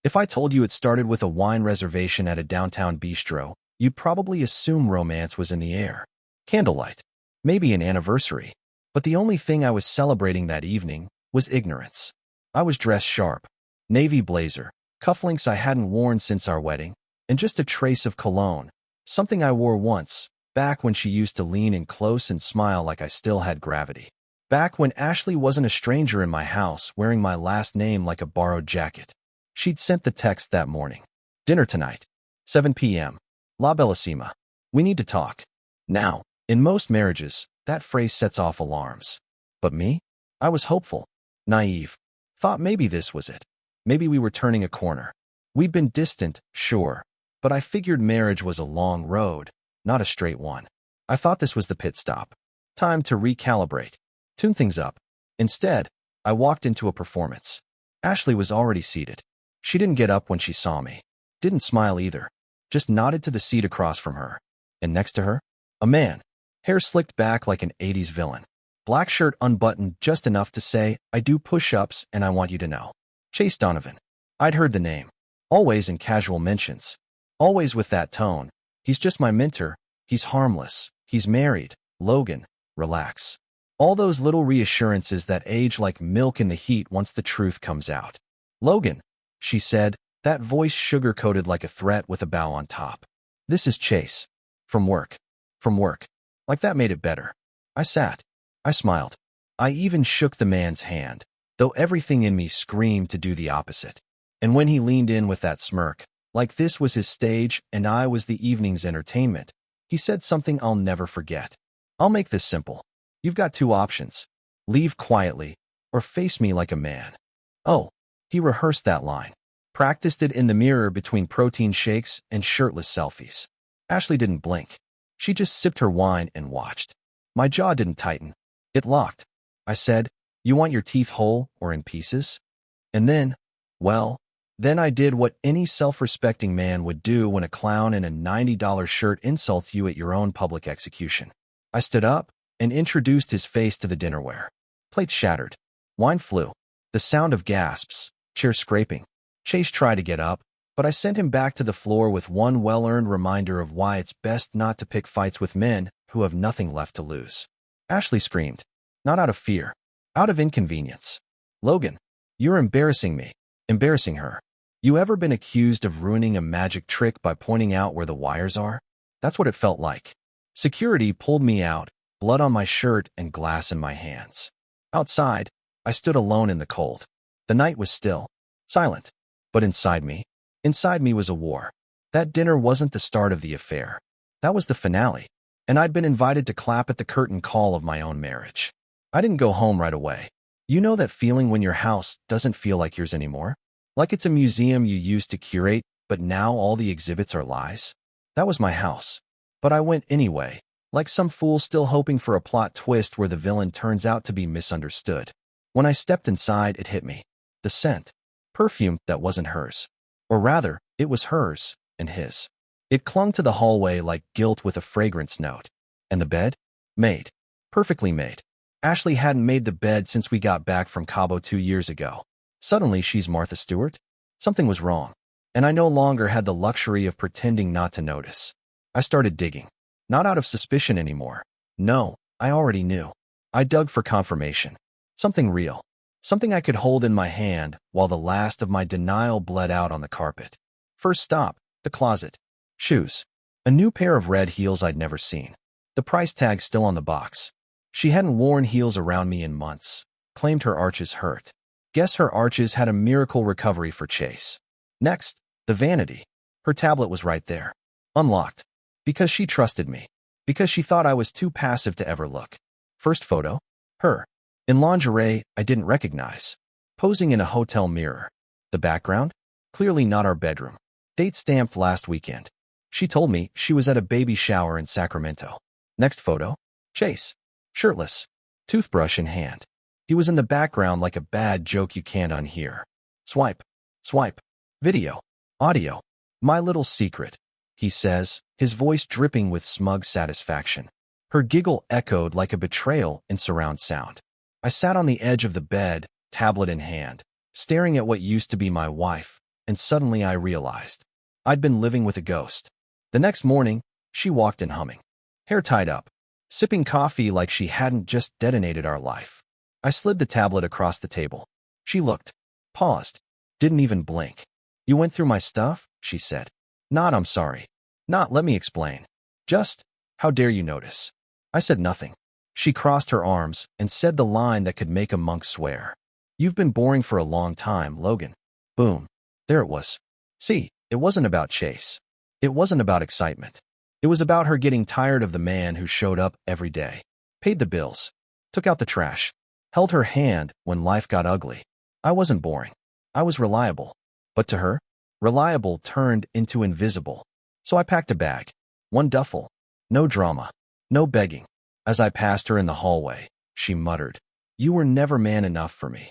If I told you it started with a wine reservation at a downtown bistro, you'd probably assume romance was in the air. Candlelight. Maybe an anniversary. But the only thing I was celebrating that evening was ignorance. I was dressed sharp. Navy blazer, cufflinks I hadn't worn since our wedding, and just a trace of cologne, something I wore once, back when she used to lean in close and smile like I still had gravity. Back when Ashley wasn't a stranger in my house wearing my last name like a borrowed jacket. She'd sent the text that morning. Dinner tonight. 7 p.m. La Bellissima. We need to talk. Now, in most marriages, that phrase sets off alarms. But me? I was hopeful. Naive. Thought maybe this was it. Maybe we were turning a corner. We'd been distant, sure, but I figured marriage was a long road, not a straight one. I thought this was the pit stop. Time to recalibrate. Tune things up. Instead, I walked into a performance. Ashley was already seated. She didn't get up when she saw me. Didn't smile either. Just nodded to the seat across from her. And next to her, a man. Hair slicked back like an 80s villain. Black shirt unbuttoned just enough to say, I do push-ups and I want you to know. Chase Donovan. I'd heard the name. Always in casual mentions. Always with that tone. He's just my mentor. He's harmless. He's married. Logan. Relax. All those little reassurances that age like milk in the heat once the truth comes out. Logan, she said, that voice sugar-coated like a threat with a bow on top. This is Chase. From work. From work. Like that made it better. I sat. I smiled. I even shook the man's hand, though everything in me screamed to do the opposite. And when he leaned in with that smirk, like this was his stage and I was the evening's entertainment, he said something I'll never forget. I'll make this simple. You've got two options. Leave quietly, or face me like a man. Oh, he rehearsed that line. Practiced it in the mirror between protein shakes and shirtless selfies. Ashley didn't blink. She just sipped her wine and watched. My jaw didn't tighten. It locked. I said, you want your teeth whole or in pieces? And then, well, then I did what any self-respecting man would do when a clown in a $90 shirt insults you at your own public execution. I stood up and introduced his face to the dinnerware. Plates shattered. Wine flew. The sound of gasps. Chairs scraping. Chase tried to get up, but I sent him back to the floor with one well-earned reminder of why it's best not to pick fights with men who have nothing left to lose. Ashley screamed. Not out of fear. Out of inconvenience. Logan, you're embarrassing me. Embarrassing her. You ever been accused of ruining a magic trick by pointing out where the wires are? That's what it felt like. Security pulled me out, blood on my shirt and glass in my hands. Outside, I stood alone in the cold. The night was still. Silent. But inside me was a war. That dinner wasn't the start of the affair. That was the finale. And I'd been invited to clap at the curtain call of my own marriage. I didn't go home right away. You know that feeling when your house doesn't feel like yours anymore? Like it's a museum you used to curate, but now all the exhibits are lies? That was my house. But I went anyway, like some fool still hoping for a plot twist where the villain turns out to be misunderstood. When I stepped inside, it hit me. The scent. Perfume that wasn't hers. Or rather, it was hers and his. It clung to the hallway like guilt with a fragrance note. And the bed? Made. Perfectly made. Ashley hadn't made the bed since we got back from Cabo 2 years ago. Suddenly she's Martha Stewart? Something was wrong. And I no longer had the luxury of pretending not to notice. I started digging. Not out of suspicion anymore. No, I already knew. I dug for confirmation. Something real. Something I could hold in my hand while the last of my denial bled out on the carpet. First stop, the closet. Shoes. A new pair of red heels I'd never seen. The price tag still on the box. She hadn't worn heels around me in months. Claimed her arches hurt. Guess her arches had a miracle recovery for Chase. Next, the vanity. Her tablet was right there. Unlocked. Because she trusted me. Because she thought I was too passive to ever look. First photo? Her. In lingerie I didn't recognize. Posing in a hotel mirror. The background? Clearly not our bedroom. Date stamped last weekend. She told me she was at a baby shower in Sacramento. Next photo? Chase. Shirtless. Toothbrush in hand. He was in the background like a bad joke you can't unhear. Swipe. Swipe. Video. Audio. My little secret, he says, his voice dripping with smug satisfaction. Her giggle echoed like a betrayal in surround sound. I sat on the edge of the bed, tablet in hand, staring at what used to be my wife, and suddenly I realized I'd been living with a ghost. The next morning, she walked in humming, hair tied up, sipping coffee like she hadn't just detonated our life. I slid the tablet across the table. She looked, paused, didn't even blink. "You went through my stuff?" she said. "Not, I'm sorry. Not, let me explain. Just, how dare you notice?" I said nothing. She crossed her arms and said the line that could make a monk swear. "You've been boring for a long time, Logan." Boom. There it was. See, it wasn't about Chase. It wasn't about excitement. It was about her getting tired of the man who showed up every day, paid the bills, took out the trash, held her hand when life got ugly. I wasn't boring. I was reliable. But to her, reliable turned into invisible. So I packed a bag. One duffel. No drama. No begging. As I passed her in the hallway, she muttered, "You were never man enough for me."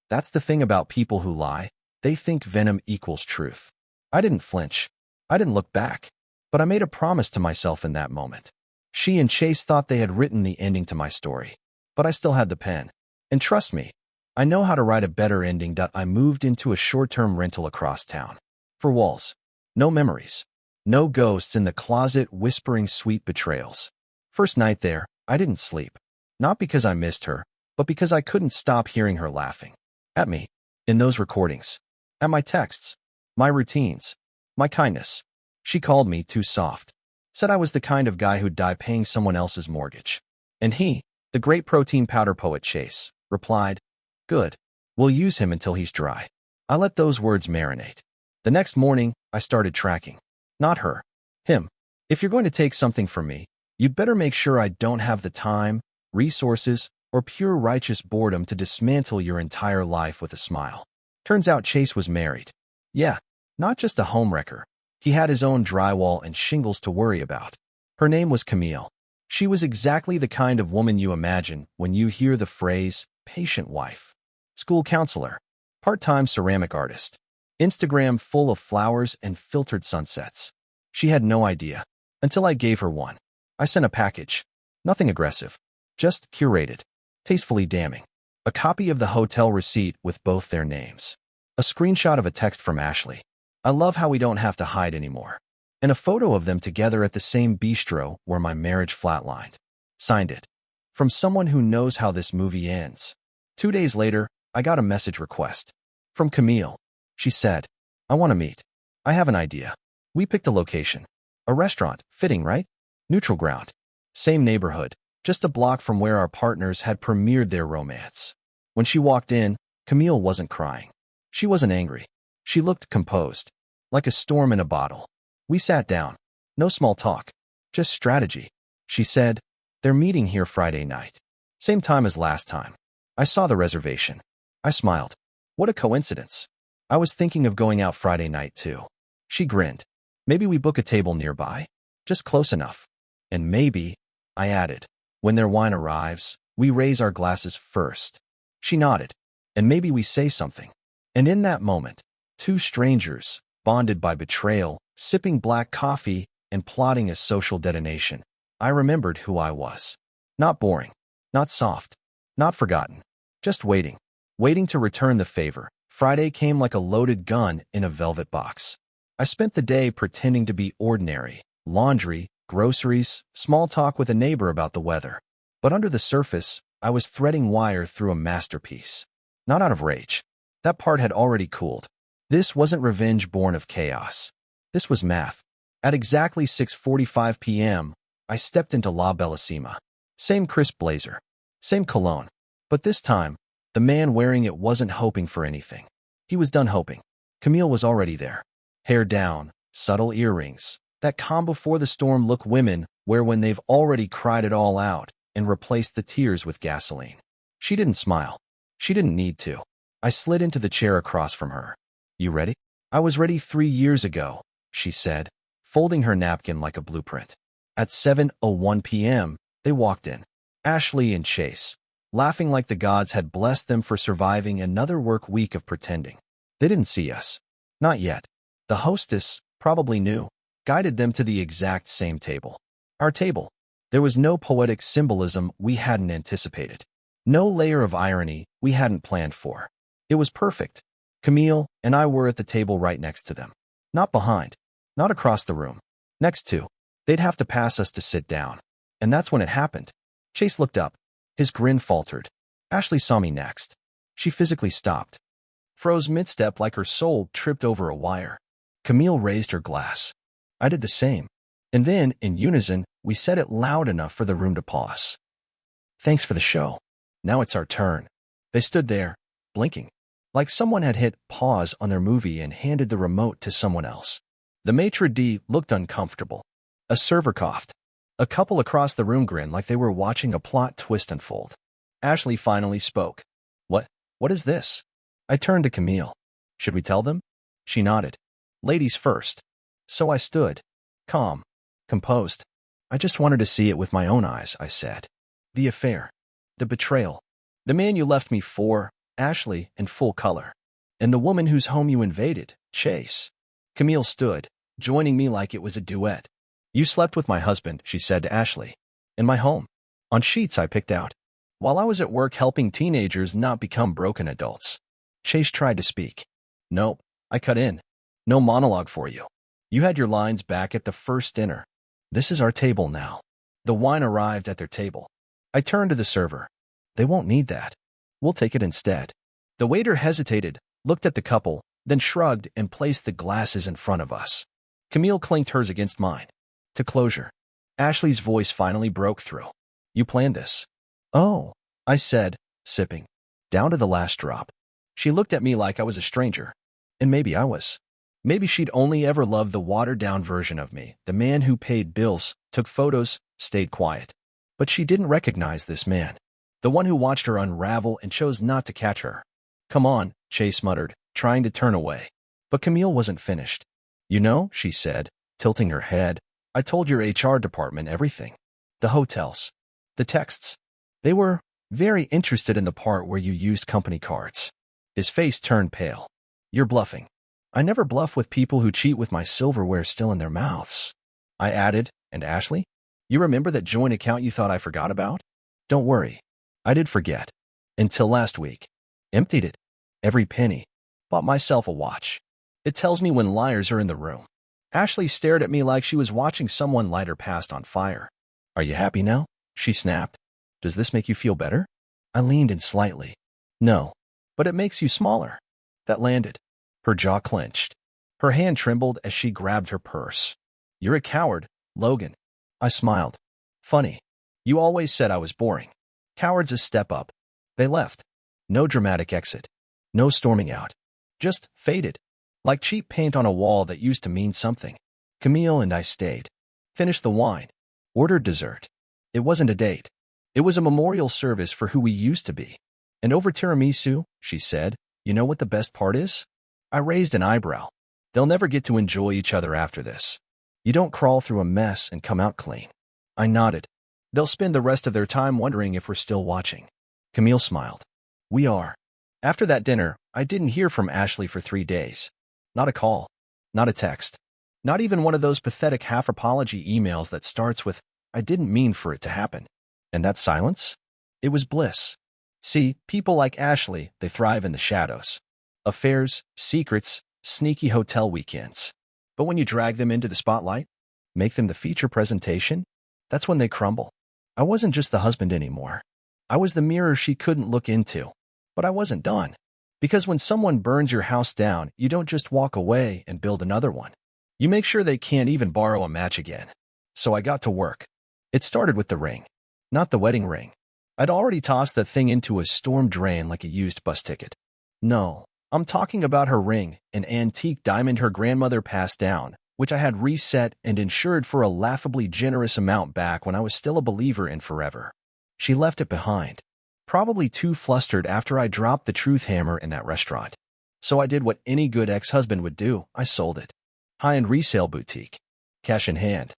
That's the thing about people who lie. They think venom equals truth. I didn't flinch. I didn't look back. But I made a promise to myself in that moment. She and Chase thought they had written the ending to my story. But I still had the pen. And trust me, I know how to write a better ending. I moved into a short-term rental across town. 4 walls. No memories. No ghosts in the closet whispering sweet betrayals. First night there, I didn't sleep. Not because I missed her, but because I couldn't stop hearing her laughing. At me. In those recordings. At my texts. My routines. My kindness. She called me too soft. Said I was the kind of guy who'd die paying someone else's mortgage. And he, the great protein powder poet Chase, replied, "Good. We'll use him until he's dry." I let those words marinate. The next morning, I started tracking. Not her. Him. If you're going to take something from me, you'd better make sure I don't have the time, resources, or pure righteous boredom to dismantle your entire life with a smile. Turns out Chase was married. Yeah, not just a homewrecker. He had his own drywall and shingles to worry about. Her name was Camille. She was exactly the kind of woman you imagine when you hear the phrase, patient wife. School counselor. Part-time ceramic artist. Instagram full of flowers and filtered sunsets. She had no idea. Until I gave her one. I sent a package. Nothing aggressive. Just curated. Tastefully damning. A copy of the hotel receipt with both their names. A screenshot of a text from Ashley. "I love how we don't have to hide anymore." And a photo of them together at the same bistro where my marriage flatlined. Signed it. From someone who knows how this movie ends. 2 days later, I got a message request. From Camille. She said, "I want to meet. I have an idea." We picked a location. A restaurant. Fitting, right? Neutral ground. Same neighborhood. Just a block from where our partners had premiered their romance. When she walked in, Camille wasn't crying. She wasn't angry. She looked composed. Like a storm in a bottle. We sat down. No small talk. Just strategy. She said, "They're meeting here Friday night. Same time as last time." I saw the reservation. I smiled. What a coincidence. I was thinking of going out Friday night too. She grinned. "Maybe we book a table nearby? Just close enough." And maybe, I added, when their wine arrives, we raise our glasses first. She nodded. And maybe we say something. And in that moment, 2 strangers, bonded by betrayal, sipping black coffee, and plotting a social detonation, I remembered who I was. Not boring. Not soft. Not forgotten. Just waiting. Waiting to return the favor. Friday came like a loaded gun in a velvet box. I spent the day pretending to be ordinary. Laundry, groceries, small talk with a neighbor about the weather. But under the surface, I was threading wire through a masterpiece. Not out of rage. That part had already cooled. This wasn't revenge born of chaos. This was math. At exactly 6:45 p.m., I stepped into La Bellissima. Same crisp blazer. Same cologne. But this time, the man wearing it wasn't hoping for anything. He was done hoping. Camille was already there. Hair down, subtle earrings. That calm before the storm look women wear when they've already cried it all out and replaced the tears with gasoline. She didn't smile. She didn't need to. I slid into the chair across from her. "You ready?" "I was ready 3 years ago," she said, folding her napkin like a blueprint. At 7:01 p.m., they walked in. Ashley and Chase, laughing like the gods had blessed them for surviving another work week of pretending. They didn't see us. Not yet. The hostess, probably knew, guided them to the exact same table. Our table. There was no poetic symbolism we hadn't anticipated. No layer of irony we hadn't planned for. It was perfect. Camille and I were at the table right next to them. Not behind, not across the room. Next to. They'd have to pass us to sit down. And that's when it happened. Chase looked up. His grin faltered. Ashley saw me next. She physically stopped. Froze mid-step like her soul tripped over a wire. Camille raised her glass. I did the same. And then, in unison, we said it loud enough for the room to pause. Thanks for the show. Now it's our turn. They stood there, blinking, like someone had hit pause on their movie and handed the remote to someone else. The maitre d' looked uncomfortable. A server coughed. A couple across the room grinned like they were watching a plot twist unfold. Ashley finally spoke. What is this? I turned to Camille. Should we tell them? She nodded. Ladies first. So I stood. Calm. Composed. I just wanted to see it with my own eyes, I said. The affair. The betrayal. The man you left me for, Ashley, in full color. And the woman whose home you invaded, Chase. Camille stood, joining me like it was a duet. You slept with my husband, she said to Ashley. In my home. On sheets I picked out. While I was at work helping teenagers not become broken adults. Chase tried to speak. Nope, I cut in. No monologue for you. You had your lines back at the first dinner. This is our table now. The wine arrived at their table. I turned to the server. They won't need that. We'll take it instead. The waiter hesitated, looked at the couple, then shrugged and placed the glasses in front of us. Camille clinked hers against mine. To closure. Ashley's voice finally broke through. You planned this. Oh, I said, sipping. Down to the last drop. She looked at me like I was a stranger. And maybe I was. Maybe she'd only ever loved the watered-down version of me, the man who paid bills, took photos, stayed quiet. But she didn't recognize this man. The one who watched her unravel and chose not to catch her. Come on, Chase muttered, trying to turn away. But Camille wasn't finished. You know, she said, tilting her head, I told your HR department everything. The hotels. The texts. They were very interested in the part where you used company cards. His face turned pale. You're bluffing. I never bluff with people who cheat with my silverware still in their mouths. I added, and Ashley? You remember that joint account you thought I forgot about? Don't worry. I did forget. Until last week. Emptied it. Every penny. Bought myself a watch. It tells me when liars are in the room. Ashley stared at me like she was watching someone light her past on fire. Are you happy now? She snapped. Does this make you feel better? I leaned in slightly. No. But it makes you smaller. That landed. Her jaw clenched. Her hand trembled as she grabbed her purse. You're a coward, Logan. I smiled. Funny. You always said I was boring. Cowards a step up. They left. No dramatic exit. No storming out. Just faded. Like cheap paint on a wall that used to mean something. Camille and I stayed. Finished the wine. Ordered dessert. It wasn't a date. It was a memorial service for who we used to be. And over tiramisu, she said, you know what the best part is? I raised an eyebrow. They'll never get to enjoy each other after this. You don't crawl through a mess and come out clean. I nodded. They'll spend the rest of their time wondering if we're still watching. Camille smiled. We are. After that dinner, I didn't hear from Ashley for 3 days. Not a call. Not a text. Not even one of those pathetic half-apology emails that starts with, I didn't mean for it to happen. And that silence? It was bliss. See, people like Ashley, they thrive in the shadows. Affairs, secrets, sneaky hotel weekends. But when you drag them into the spotlight, make them the feature presentation, that's when they crumble. I wasn't just the husband anymore. I was the mirror she couldn't look into. But I wasn't done. Because when someone burns your house down, you don't just walk away and build another one. You make sure they can't even borrow a match again. So I got to work. It started with the ring. Not the wedding ring. I'd already tossed the thing into a storm drain like a used bus ticket. No, I'm talking about her ring, an antique diamond her grandmother passed down, which I had reset and insured for a laughably generous amount back when I was still a believer in forever. She left it behind. Probably too flustered after I dropped the truth hammer in that restaurant. So I did what any good ex-husband would do. I sold it. High-end resale boutique. Cash in hand.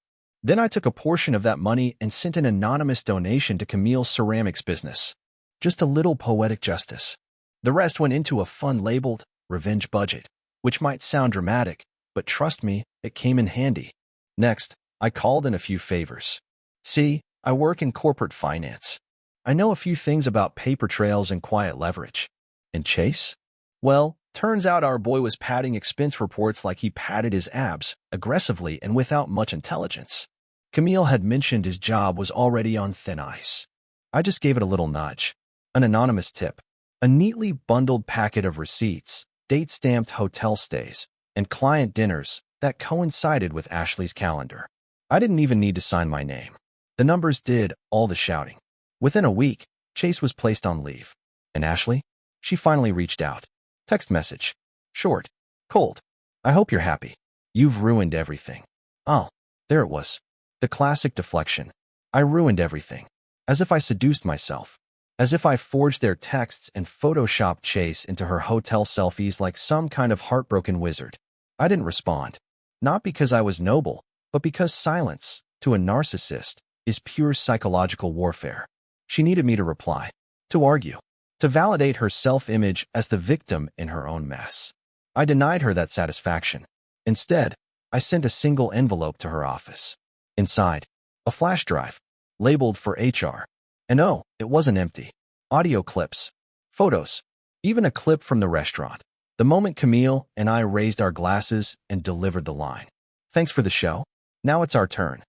Then I took a portion of that money and sent an anonymous donation to Camille's ceramics business. Just a little poetic justice. The rest went into a fund labeled Revenge Budget, which might sound dramatic, but trust me, it came in handy. Next, I called in a few favors. See, I work in corporate finance. I know a few things about paper trails and quiet leverage. And Chase? Well, Turns out our boy was padding expense reports like he padded his abs, aggressively and without much intelligence. Camille had mentioned his job was already on thin ice. I just gave it a little nudge. An anonymous tip. A neatly bundled packet of receipts, date-stamped hotel stays, and client dinners that coincided with Ashley's calendar. I didn't even need to sign my name. The numbers did all the shouting. Within a week, Chase was placed on leave. And Ashley? She finally reached out. Text message. Short. Cold. I hope you're happy. You've ruined everything. Oh, there it was. The classic deflection. I ruined everything. As if I seduced myself. As if I forged their texts and photoshopped Chase into her hotel selfies like some kind of heartbroken wizard. I didn't respond. Not because I was noble, but because silence, to a narcissist, is pure psychological warfare. She needed me to reply. To argue. To validate her self-image as the victim in her own mess. I denied her that satisfaction. Instead, I sent a single envelope to her office. Inside, a flash drive, labeled for HR. And oh, it wasn't empty. Audio clips, photos, even a clip from the restaurant. The moment Camille and I raised our glasses and delivered the line. Thanks for the show. Now it's our turn.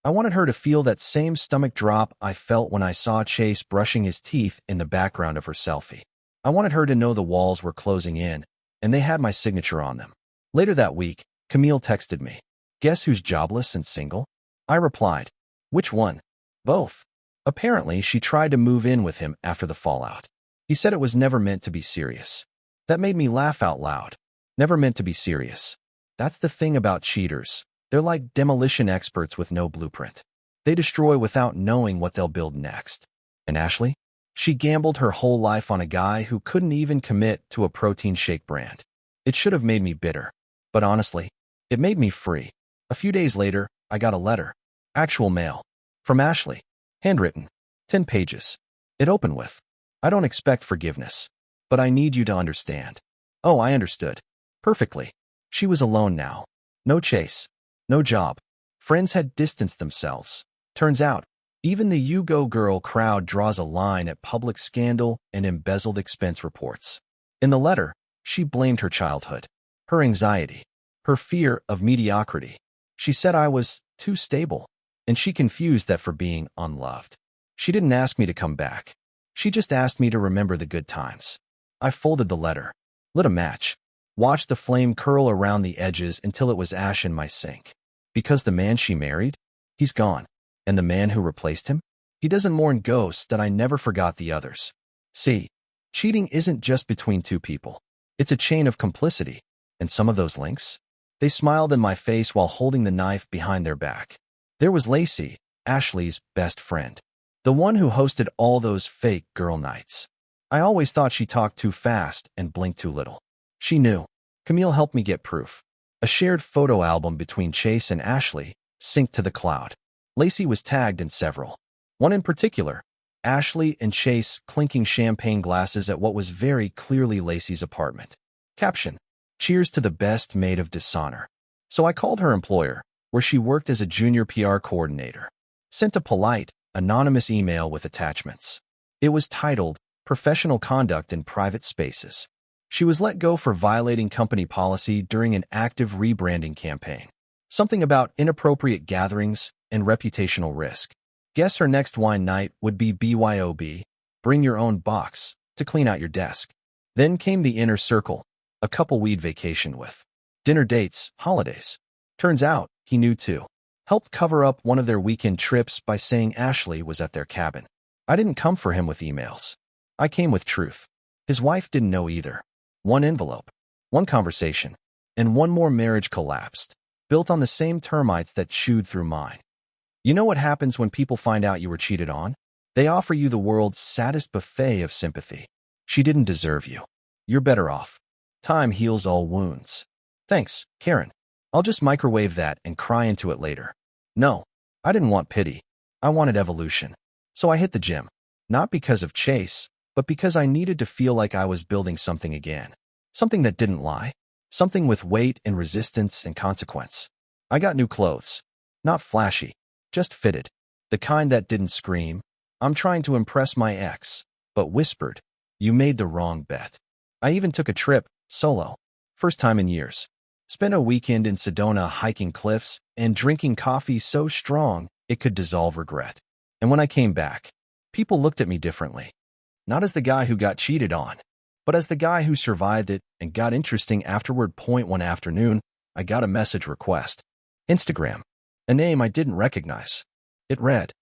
I wanted her to feel that same stomach drop I felt when I saw Chase brushing his teeth in the background of her selfie. I wanted her to know the walls were closing in, and they had my signature on them. Later that week, Camille texted me. Guess who's jobless and single? I replied. Which one? Both. Apparently, she tried to move in with him after the fallout. He said it was never meant to be serious. That made me laugh out loud. Never meant to be serious. That's the thing about cheaters. They're like demolition experts with no blueprint. They destroy without knowing what they'll build next. And Ashley? She gambled her whole life on a guy who couldn't even commit to a protein shake brand. It should have made me bitter. But honestly, it made me free. A few days later, I got a letter. Actual mail. From Ashley. Handwritten. 10 pages. It opened with, I don't expect forgiveness. But I need you to understand. Oh, I understood. Perfectly. She was alone now. No Chase. No job. Friends had distanced themselves. Turns out, even the You Go Girl crowd draws a line at public scandal and embezzled expense reports. In the letter, she blamed her childhood, her anxiety, her fear of mediocrity. She said I was too stable, and she confused that for being unloved. She didn't ask me to come back. She just asked me to remember the good times. I folded the letter, lit a match, watched the flame curl around the edges until it was ash in my sink. Because the man she married, he's gone. And the man who replaced him, he doesn't mourn ghosts that I never forgot the others. See, cheating isn't just between two people. It's a chain of complicity. And some of those links? They smiled in my face while holding the knife behind their back. There was Lacey, Ashley's best friend. The one who hosted all those fake girl nights. I always thought she talked too fast and blinked too little. She knew. Camille helped me get proof. A shared photo album between Chase and Ashley, synced to the cloud. Lacey was tagged in several. One in particular, Ashley and Chase clinking champagne glasses at what was very clearly Lacey's apartment. Caption, cheers to the best maid of dishonor. So I called her employer, where she worked as a junior PR coordinator. Sent a polite, anonymous email with attachments. It was titled, Professional Conduct in Private Spaces. She was let go for violating company policy during an active rebranding campaign. Something about inappropriate gatherings and reputational risk. Guess her next wine night would be BYOB, bring your own box, to clean out your desk. Then came the inner circle, a couple we'd vacation with. Dinner dates, holidays. Turns out, he knew too. Helped cover up one of their weekend trips by saying Ashley was at their cabin. I didn't come for him with emails. I came with truth. His wife didn't know either. One envelope, one conversation, and one more marriage collapsed, built on the same termites that chewed through mine. You know what happens when people find out you were cheated on? They offer you the world's saddest buffet of sympathy. She didn't deserve you. You're better off. Time heals all wounds. Thanks, Karen. I'll just microwave that and cry into it later. No, I didn't want pity. I wanted evolution. So I hit the gym. Not because of Chase, but because I needed to feel like I was building something again. Something that didn't lie. Something with weight and resistance and consequence. I got new clothes. Not flashy, just fitted. The kind that didn't scream, I'm trying to impress my ex, but whispered, you made the wrong bet. I even took a trip, Solo. First time in years. Spent a weekend in Sedona hiking cliffs and drinking coffee so strong it could dissolve regret. And when I came back, people looked at me differently. Not as the guy who got cheated on, but as the guy who survived it and got interesting afterward. One afternoon, I got a message request. Instagram. A name I didn't recognize. It read,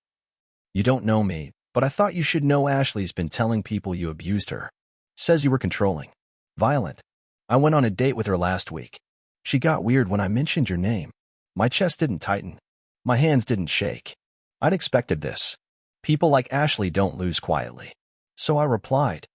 "You don't know me, but I thought you should know Ashley's been telling people you abused her. Says you were controlling. Violent. I went on a date with her last week. She got weird when I mentioned your name. My chest didn't tighten. My hands didn't shake. I'd expected this. People like Ashley don't lose quietly." So I replied,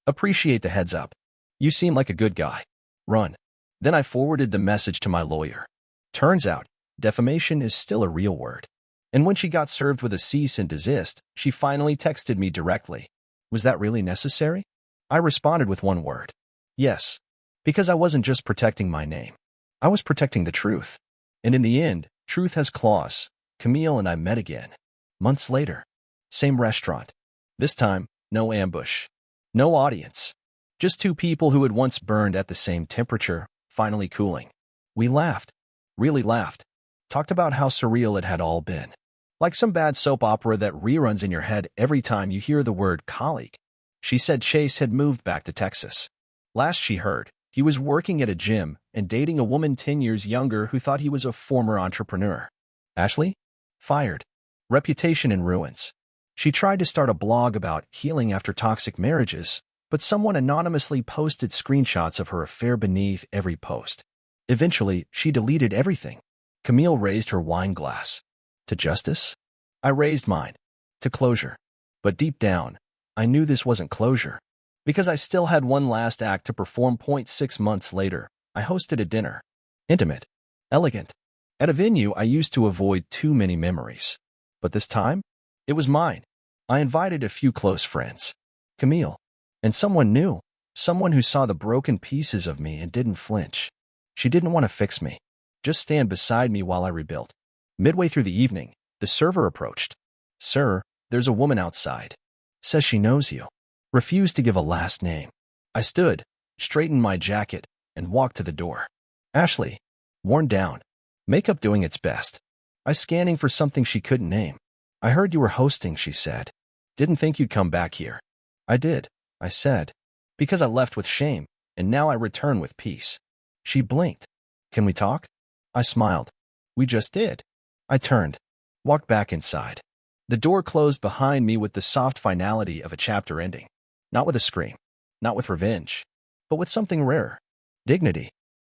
"Appreciate the heads up. You seem like a good guy. Run." Then I forwarded the message to my lawyer. Turns out, defamation is still a real word. And when she got served with a cease and desist, she finally texted me directly. Was that really necessary? I responded with one word. Yes. Because I wasn't just protecting my name. I was protecting the truth. And in the end, truth has claws. Camille and I met again. Months later. Same restaurant. This time, no ambush. No audience. Just two people who had once burned at the same temperature, finally cooling. We laughed. Really laughed. Talked about how surreal it had all been. Like some bad soap opera that reruns in your head every time you hear the word colleague. She said Chase had moved back to Texas. Last she heard, he was working at a gym and dating a woman 10 years younger who thought he was a former entrepreneur. Ashley? Fired. Reputation in ruins. She tried to start a blog about healing after toxic marriages, but someone anonymously posted screenshots of her affair beneath every post. Eventually, she deleted everything. Camille raised her wine glass. To justice? I raised mine. To closure. But deep down, I knew this wasn't closure. Because I still had one last act to perform. 6 months later, I hosted a dinner. Intimate. Elegant. At a venue I used to avoid too many memories. But this time, it was mine. I invited a few close friends. Camille. And someone new. Someone who saw the broken pieces of me and didn't flinch. She didn't want to fix me. Just stand beside me while I rebuilt. Midway through the evening, the server approached. "Sir, there's a woman outside. Says she knows you." Refused to give a last name. I stood, straightened my jacket, and walked to the door. Ashley. Worn down. Makeup doing its best. I scanning for something she couldn't name. "I heard you were hosting," she said. "Didn't think you'd come back here." "I did," I said. "Because I left with shame, and now I return with peace." She blinked. "Can we talk?" I smiled. "We just did." I turned, walked back inside. The door closed behind me with the soft finality of a chapter ending. Not with a scream, not with revenge, but with something rarer. Dignity.